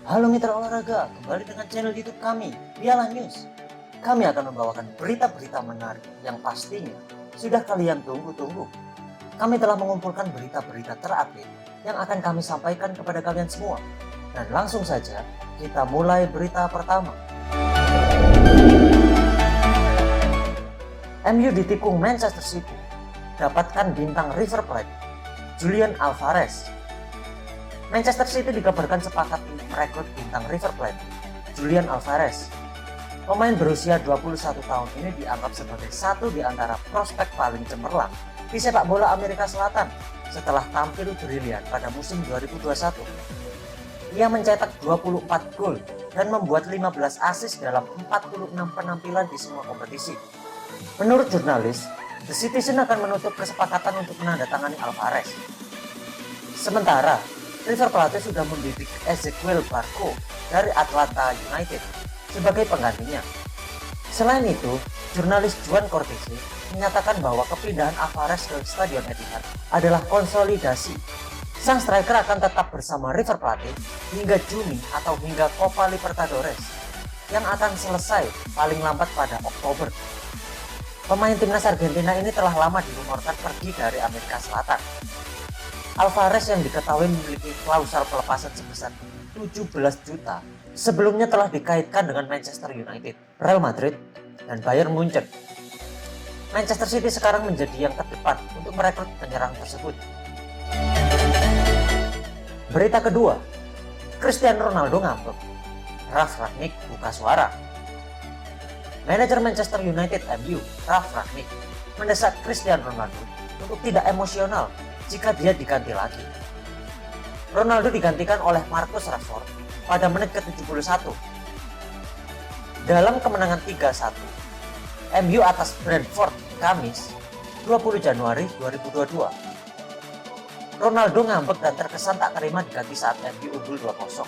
Halo mitra olahraga, kembali dengan channel YouTube kami, Piala News. Kami akan membawakan berita-berita menarik yang pastinya sudah kalian tunggu-tunggu. Kami telah mengumpulkan berita-berita terupdate yang akan kami sampaikan kepada kalian semua. Dan langsung saja, kita mulai berita pertama. MU ditikung Manchester City, dapatkan bintang River Plate, Julian Alvarez. Manchester City dikabarkan sepakat untuk merekrut bintang River Plate, Julian Alvarez. Pemain berusia 21 tahun ini dianggap sebagai satu di antara prospek paling cemerlang di sepak bola Amerika Selatan setelah tampil brilian pada musim 2021. Ia mencetak 24 gol dan membuat 15 assist dalam 46 penampilan di semua kompetisi. Menurut jurnalis, The Citizen akan menutup kesepakatan untuk menandatangani Alvarez. Sementara, River Plate sudah membidik Ezequiel Barco dari Atlanta United sebagai penggantinya. Selain itu, jurnalis Juan Cortese menyatakan bahwa kepindahan Alvarez ke Stadion Etihad adalah konsolidasi. Sang striker akan tetap bersama River Plate hingga Juni atau hingga Copa Libertadores yang akan selesai paling lambat pada Oktober. Pemain timnas Argentina ini telah lama dirumorkan pergi dari Amerika Selatan. Alvarez yang diketahui memiliki klausul pelepasan sebesar 17 juta sebelumnya telah dikaitkan dengan Manchester United, Real Madrid, dan Bayern Munchen. Manchester City sekarang menjadi yang terdepan untuk merekrut penyerang tersebut. Berita kedua, Cristiano Ronaldo ngambek, Ralf Rangnick buka suara. Manajer Manchester United MU, Ralf Rangnick, mendesak Cristiano Ronaldo untuk tidak emosional jika dia diganti lagi. Ronaldo digantikan oleh Marcus Rashford pada menit ke-71. Dalam kemenangan 3-1 MU atas Brentford Kamis 20 Januari 2022. Ronaldo ngambek dan terkesan tak terima diganti saat MU unggul 2-0.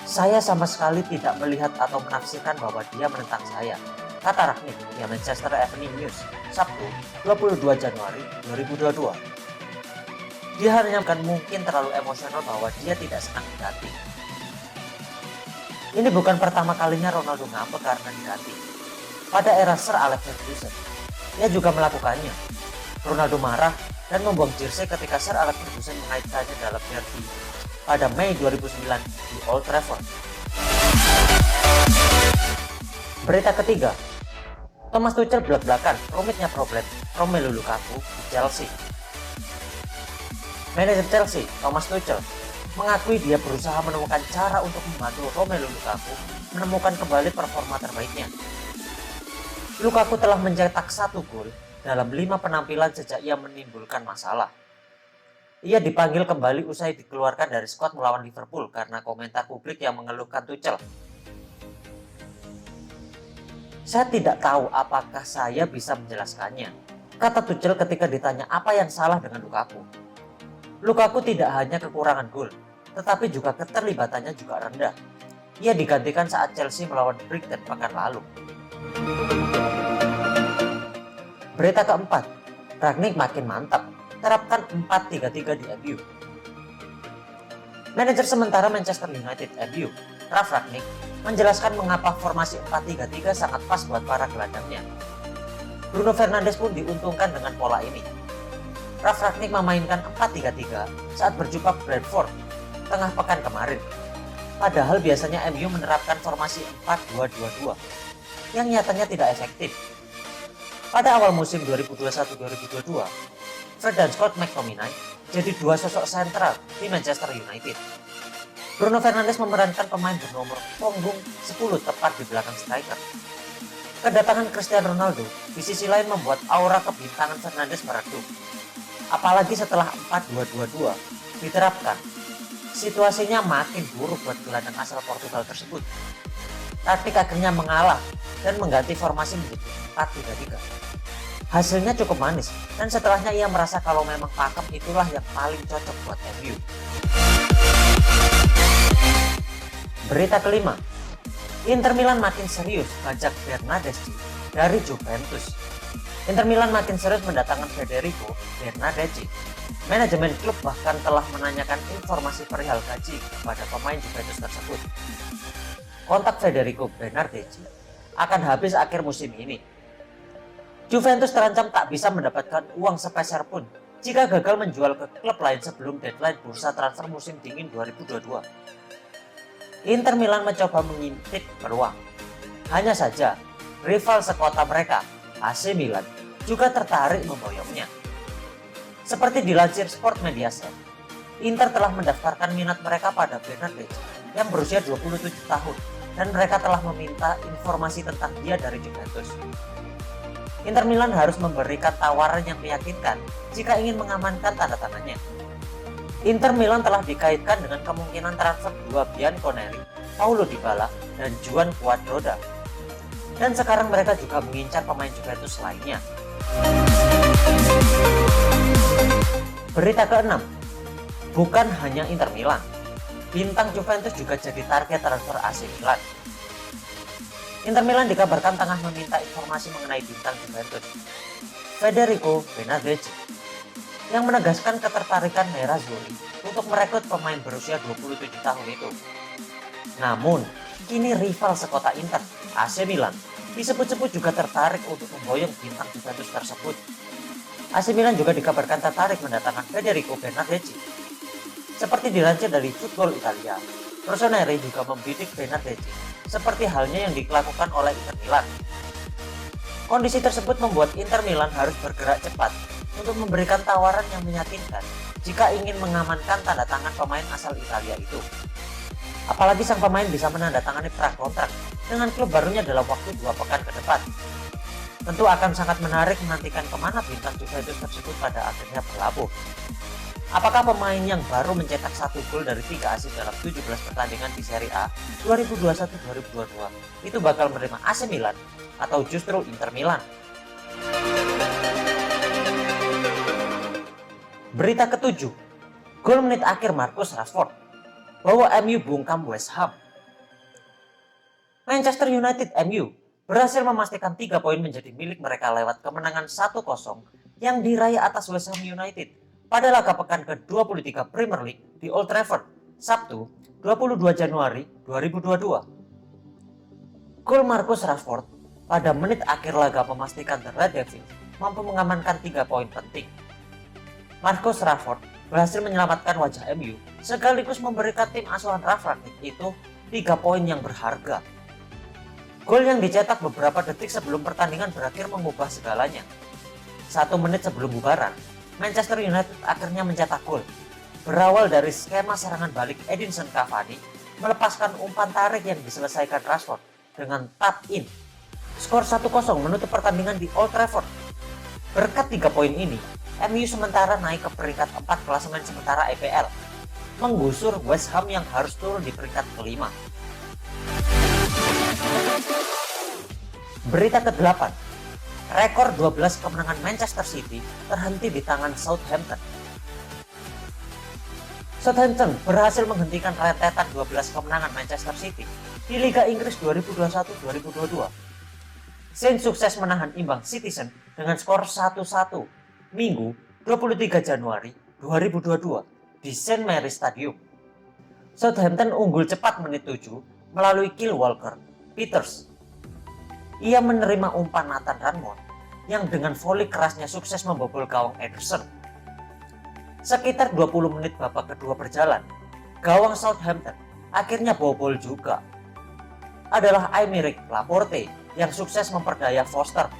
Saya sama sekali tidak melihat atau menafsirkan bahwa dia menentang saya, kata Rangnick di Manchester Evening News Sabtu 22 Januari 2022. Dia hanya mungkin terlalu emosional bahwa dia tidak senang diganti. Ini bukan pertama kalinya Ronaldo ngambek karena diganti. Pada era Sir Alex Ferguson, ia juga melakukannya. Ronaldo marah dan membuang jersey ketika Sir Alex Ferguson mengaitkannya dalam derby pada Mei 2009 di Old Trafford. Berita ketiga, Thomas Tuchel belak-belakan rumitnya problem Romelu Lukaku di Chelsea. Manajer Chelsea, Thomas Tuchel, mengakui dia berusaha menemukan cara untuk membantu Romelu Lukaku menemukan kembali performa terbaiknya. Lukaku telah mencetak 1 gol dalam 5 penampilan sejak ia menimbulkan masalah. Ia dipanggil kembali usai dikeluarkan dari skuad melawan Liverpool karena komentar publik yang mengeluhkan Tuchel. Saya tidak tahu apakah saya bisa menjelaskannya, kata Tuchel ketika ditanya apa yang salah dengan Lukaku. Lukaku tidak hanya kekurangan gol, tetapi juga keterlibatannya juga rendah. Ia digantikan saat Chelsea melawan Brighton pekan lalu. Berita keempat, Rangnick makin mantap, terapkan 4-3-3 di MU. Manajer sementara Manchester United MU, Ralf Rangnick, menjelaskan mengapa formasi 4-3-3 sangat pas buat para gelandangnya. Bruno Fernandes pun diuntungkan dengan pola ini. Ralf Rangnick memainkan 4-3-3 saat berjumpa Brentford tengah pekan kemarin. Padahal biasanya MU menerapkan formasi 4-2-2-2 yang nyatanya tidak efektif. Pada awal musim 2021-2022, Fred dan Scott McTominay jadi dua sosok sentral di Manchester United. Bruno Fernandes memerankan pemain bernomor punggung 10 tepat di belakang striker. Kedatangan Cristiano Ronaldo di sisi lain membuat aura kebintangan Fernandes meredup. Apalagi setelah 4-2-2-2 diterapkan, situasinya makin buruk buat gelandang asal Portugal tersebut. Rangnick akhirnya mengalah dan mengganti formasi menjadi 4-3-3. Hasilnya cukup manis dan setelahnya ia merasa kalau memang pakem itulah yang paling cocok buat MU. Berita kelima, Inter Milan makin serius bajak Bernardeschi dari Juventus. Inter Milan makin serius mendatangkan Federico Bernardeschi Manajemen klub bahkan telah menanyakan informasi perihal gaji kepada pemain Juventus tersebut. Kontrak Federico Bernardeschi akan habis akhir musim ini. Juventus terancam tak bisa mendapatkan uang sepeser pun jika gagal menjual ke klub lain sebelum deadline bursa transfer musim dingin 2022. Inter Milan mencoba mengintip peluang. Hanya saja, rival sekota mereka, AC Milan, juga tertarik memboyongnya. Seperti dilansir Sport Mediaset, Inter telah mendaftarkan minat mereka pada Bernardeschi yang berusia 27 tahun dan mereka telah meminta informasi tentang dia dari Juventus. Inter Milan harus memberikan tawaran yang meyakinkan jika ingin mengamankan tanda tangannya. Inter Milan telah dikaitkan dengan kemungkinan transfer dua Bianconeri, Paulo Dybala, dan Juan Cuadrado. Dan sekarang mereka juga mengincar pemain Juventus lainnya. Berita ke-6, bukan hanya Inter Milan, bintang Juventus juga jadi target transfer AC Milan. Inter Milan dikabarkan tengah meminta informasi mengenai bintang Juventus, Federico Bernardeschi, yang menegaskan ketertarikan Nerazzurri untuk merekrut pemain berusia 27 tahun itu. Namun, kini rival sekota Inter, AC Milan, disebut-sebut juga tertarik untuk memboyong bintang Juventus tersebut. AC Milan juga dikabarkan tertarik mendatangkan Federico Bernardeschi. Seperti dilansir dari Football Italia, Rossoneri juga membidik Bernardeschi seperti halnya yang dilakukan oleh Inter Milan. Kondisi tersebut membuat Inter Milan harus bergerak cepat untuk memberikan tawaran yang meyakinkan jika ingin mengamankan tanda tangan pemain asal Italia itu. Apalagi sang pemain bisa menandatangani prakontrak dengan klub barunya dalam waktu 2 pekan ke depan. Tentu akan sangat menarik menantikan kemana bintang Juventus tersebut pada akhirnya berlabuh. Apakah pemain yang baru mencetak 1 gol dari 3 assist dalam 17 pertandingan di Serie A 2021-2022 itu bakal menerima AC Milan atau justru Inter Milan? Berita ke-7, gol menit akhir Marcus Rashford bawa MU bungkam West Ham. Manchester United MU berhasil memastikan 3 poin menjadi milik mereka lewat kemenangan 1-0 yang diraih atas West Ham United pada laga pekan ke-23 Premier League di Old Trafford, Sabtu 22 Januari 2022. Gol Marcus Rashford pada menit akhir laga memastikan The Red Devils mampu mengamankan 3 poin penting. Marcus Rashford berhasil menyelamatkan wajah MU sekaligus memberikan tim asuhan Ralf Rangnick itu 3 poin yang berharga. Gol yang dicetak beberapa detik sebelum pertandingan berakhir mengubah segalanya. 1 menit sebelum bubaran, Manchester United akhirnya mencetak gol. Berawal dari skema serangan balik Edinson Cavani melepaskan umpan tarik yang diselesaikan Rashford dengan tap in. Skor 1-0 menutup pertandingan di Old Trafford. Berkat 3 poin ini, MU sementara naik ke peringkat 4 klasemen sementara EPL, menggusur West Ham yang harus turun di peringkat kelima. Berita ke-8, rekor 12 kemenangan Manchester City terhenti di tangan Southampton. Southampton berhasil menghentikan rentetan 12 kemenangan Manchester City di Liga Inggris 2021-2022. Saints sukses menahan imbang Citizen dengan skor 1-1 Minggu 23 Januari 2022 di St. Mary's Stadium. Southampton unggul cepat menit 7 melalui Kyle Walker-Peters. Ia menerima umpan Nathan Ranmore yang dengan voli kerasnya sukses membobol gawang Ederson. Sekitar 20 menit babak kedua berjalan, gawang Southampton akhirnya bobol juga. Adalah Aymeric Laporte yang sukses memperdaya Foster.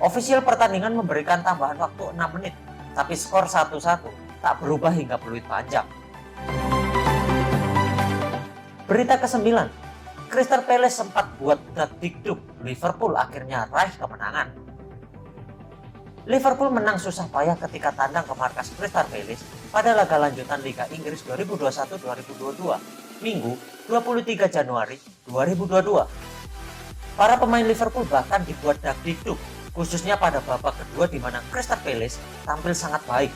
Ofisial pertandingan memberikan tambahan waktu 6 menit, tapi skor 1-1 tak berubah hingga peluit panjang. Berita ke-9, Crystal Palace sempat buat dikduk, Liverpool akhirnya raih kemenangan. Liverpool menang susah payah ketika tandang ke markas Crystal Palace pada laga lanjutan Liga Inggris 2021-2022, Minggu 23 Januari 2022. Para pemain Liverpool bahkan dibuat dikduk, khususnya pada babak kedua di mana Crystal Palace tampil sangat baik.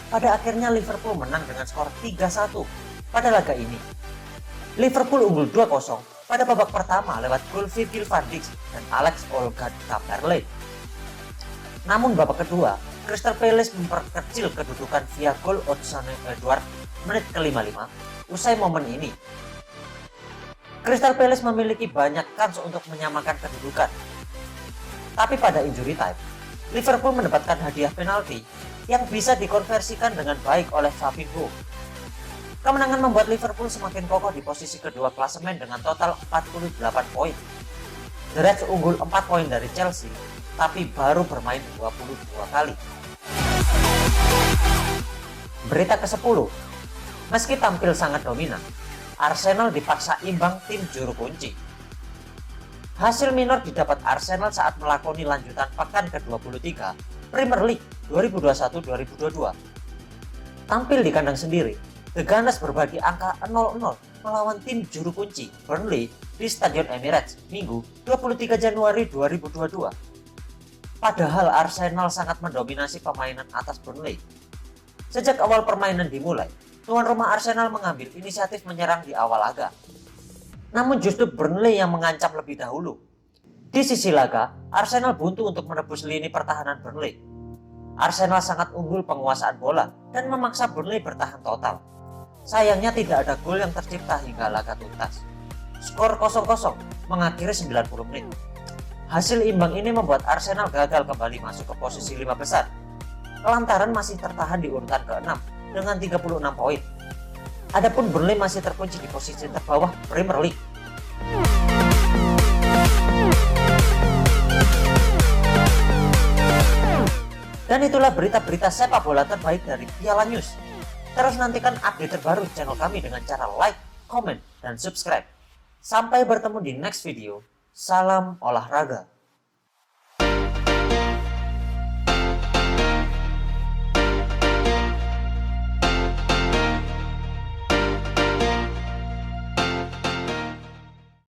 Pada akhirnya Liverpool menang dengan skor 3-1 pada laga ini. Liverpool unggul 2-0 pada babak pertama lewat gol Virgil van Dijk dan Alex Oxlade-Chamberlain. Namun babak kedua, Crystal Palace memperkecil kedudukan via gol Odsonne Edouard menit ke-55. Usai momen ini, Crystal Palace memiliki banyak kans untuk menyamakan kedudukan. Tapi pada injury time, Liverpool mendapatkan hadiah penalti yang bisa dikonversikan dengan baik oleh Fabinho. Kemenangan membuat Liverpool semakin kokoh di posisi kedua klasemen dengan total 48 poin. The Reds unggul 4 poin dari Chelsea, tapi baru bermain 22 kali. Berita ke-10. Meski tampil sangat dominan, Arsenal dipaksa imbang tim juru kunci. Hasil minor didapat Arsenal saat melakoni lanjutan pekan ke-23 Premier League 2021-2022. Tampil di kandang sendiri, The Gunners berbagi angka 0-0 melawan tim juru kunci Burnley di Stadion Emirates Minggu 23 Januari 2022. Padahal Arsenal sangat mendominasi permainan atas Burnley. Sejak awal permainan dimulai, tuan rumah Arsenal mengambil inisiatif menyerang di awal laga. Namun justru Burnley yang mengancam lebih dahulu. Di sisi laga, Arsenal buntu untuk menebus lini pertahanan Burnley. Arsenal sangat unggul penguasaan bola dan memaksa Burnley bertahan total. Sayangnya tidak ada gol yang tercipta hingga laga tuntas. Skor 0-0 mengakhiri 90 menit. Hasil imbang ini membuat Arsenal gagal kembali masuk ke posisi 5 besar. Lantaran masih tertahan di urutan ke-6 dengan 36 poin. Adapun Burnley masih terkunci di posisi terbawah Premier League. Dan itulah berita-berita sepak bola terbaik dari Piala News. Terus nantikan update terbaru channel kami dengan cara like, comment, dan subscribe. Sampai bertemu di next video. Salam olahraga.